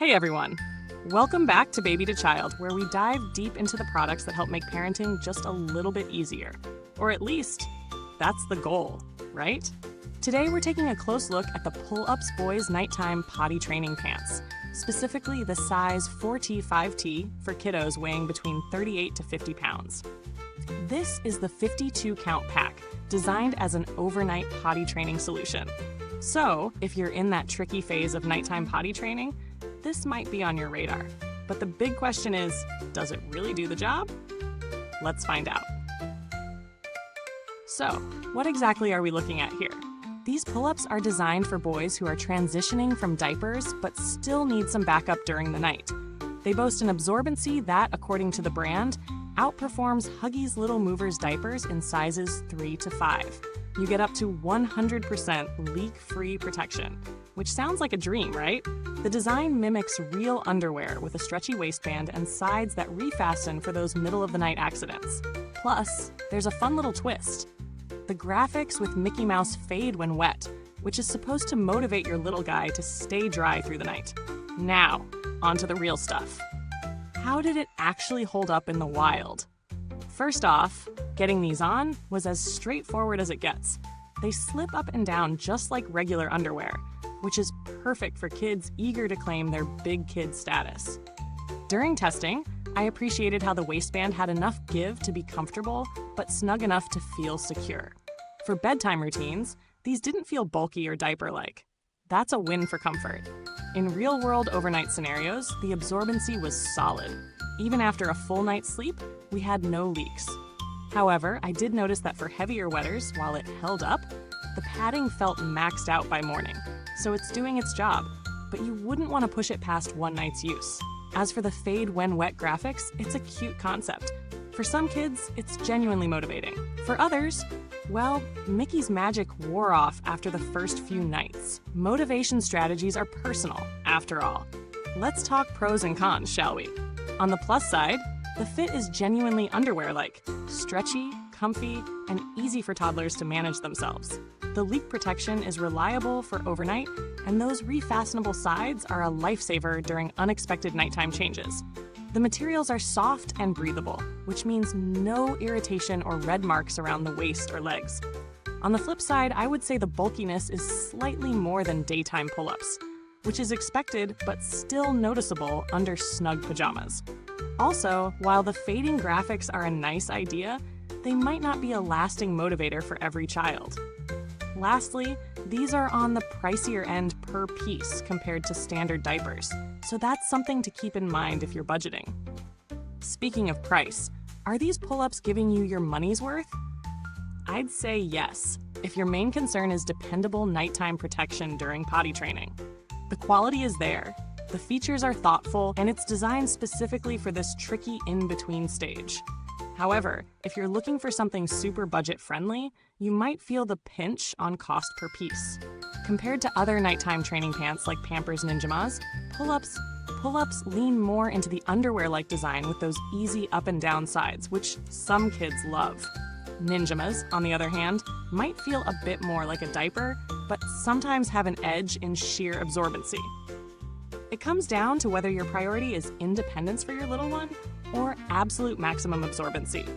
Hey everyone! Welcome back to Baby to Child, where we dive deep into the products that help make parenting just a little bit easier. Or at least, that's the goal, right? Today we're taking a close look at the Pull-Ups Boys Nighttime Potty Training Pants, specifically the size 4T 5T for kiddos weighing between 38 to 50 pounds. This is the 52 count pack, designed as an overnight potty training solution. So, if you're in that tricky phase of nighttime potty training, this might be on your radar. But the big question is, does it really do the job? Let's find out. So, what exactly are we looking at here? These pull-ups are designed for boys who are transitioning from diapers but still need some backup during the night. They boast an absorbency that, according to the brand, outperforms Huggies Little Movers diapers in sizes 3 to 5. You get up to 100% leak-free protection, which sounds like a dream, right? The design mimics real underwear with a stretchy waistband and sides that refasten for those middle-of-the-night accidents. Plus, there's a fun little twist. The graphics with Mickey Mouse fade when wet, which is supposed to motivate your little guy to stay dry through the night. Now, onto the real stuff. How did it actually hold up in the wild? First off, getting these on was as straightforward as it gets. They slip up and down just like regular underwear, which is perfect for kids eager to claim their big kid status. During testing, I appreciated how the waistband had enough give to be comfortable, but snug enough to feel secure. For bedtime routines, these didn't feel bulky or diaper-like. That's a win for comfort. In real-world overnight scenarios, the absorbency was solid. Even after a full night's sleep, we had no leaks. However, I did notice that for heavier wetters, while it held up, the padding felt maxed out by morning, so it's doing its job, but you wouldn't want to push it past one night's use. As for the fade when wet graphics, it's a cute concept. For some kids, it's genuinely motivating. For others, well, Mickey's magic wore off after the first few nights. Motivation strategies are personal, after all. Let's talk pros and cons, shall we? On the plus side, the fit is genuinely underwear-like, stretchy, comfy, and easy for toddlers to manage themselves. The leak protection is reliable for overnight, and those refastenable sides are a lifesaver during unexpected nighttime changes. The materials are soft and breathable, which means no irritation or red marks around the waist or legs. On the flip side, I would say the bulkiness is slightly more than daytime pull-ups, which is expected but still noticeable under snug pajamas. Also, while the fading graphics are a nice idea, they might not be a lasting motivator for every child. Lastly, these are on the pricier end per piece compared to standard diapers, so that's something to keep in mind if you're budgeting. Speaking of price, are these pull-ups giving you your money's worth? I'd say yes, if your main concern is dependable nighttime protection during potty training. The quality is there, the features are thoughtful, and it's designed specifically for this tricky in-between stage. However, if you're looking for something super budget-friendly, you might feel the pinch on cost per piece. Compared to other nighttime training pants like Pampers Ninjamas, pull-ups lean more into the underwear-like design with those easy up and down sides, which some kids love. Ninjamas, on the other hand, might feel a bit more like a diaper, but sometimes have an edge in sheer absorbency. It comes down to whether your priority is independence for your little one or absolute maximum absorbency.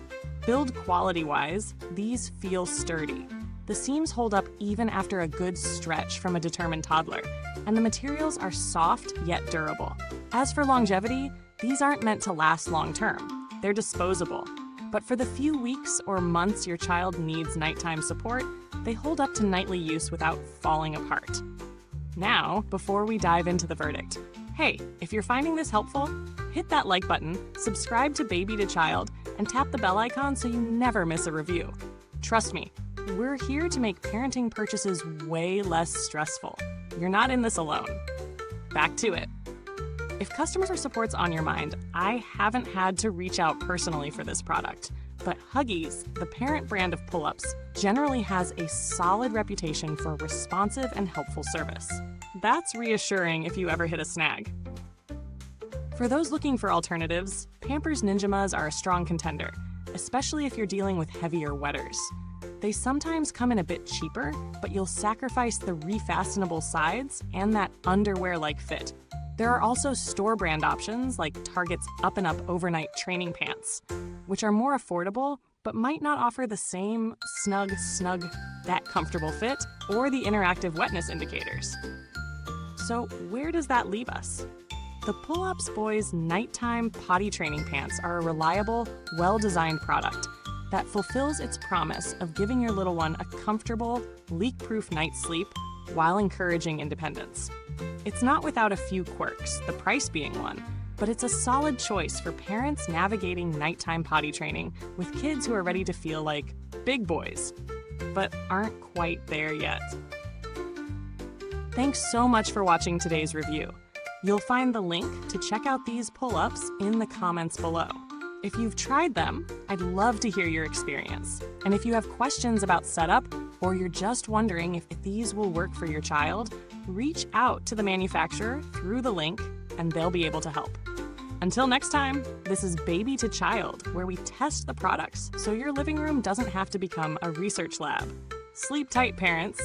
Build quality-wise, these feel sturdy. The seams hold up even after a good stretch from a determined toddler, and the materials are soft yet durable. As for longevity, these aren't meant to last long-term. They're disposable. But for the few weeks or months your child needs nighttime support, they hold up to nightly use without falling apart. Now, before we dive into the verdict, hey, if you're finding this helpful, hit that like button, subscribe to Baby to Child, and tap the bell icon so you never miss a review. Trust me, we're here to make parenting purchases way less stressful. You're not in this alone. Back to it. If customer support's on your mind, I haven't had to reach out personally for this product, but Huggies, the parent brand of pull-ups, generally has a solid reputation for responsive and helpful service. That's reassuring if you ever hit a snag. For those looking for alternatives, Pampers Ninjamas are a strong contender, especially if you're dealing with heavier wetters. They sometimes come in a bit cheaper, but you'll sacrifice the refastenable sides and that underwear-like fit. There are also store-brand options like Target's Up and Up Overnight Training Pants, which are more affordable but might not offer the same snug, that comfortable fit or the interactive wetness indicators. So where does that leave us? The Pull-Ups Boys Nighttime Potty Training Pants are a reliable, well-designed product that fulfills its promise of giving your little one a comfortable, leak-proof night's sleep while encouraging independence. It's not without a few quirks, the price being one, but it's a solid choice for parents navigating nighttime potty training with kids who are ready to feel like big boys, but aren't quite there yet. Thanks so much for watching today's review. You'll find the link to check out these pull-ups in the comments below. If you've tried them, I'd love to hear your experience. And if you have questions about setup, or you're just wondering if these will work for your child, reach out to the manufacturer through the link and they'll be able to help. Until next time, this is Baby to Child, where we test the products so your living room doesn't have to become a research lab. Sleep tight, parents.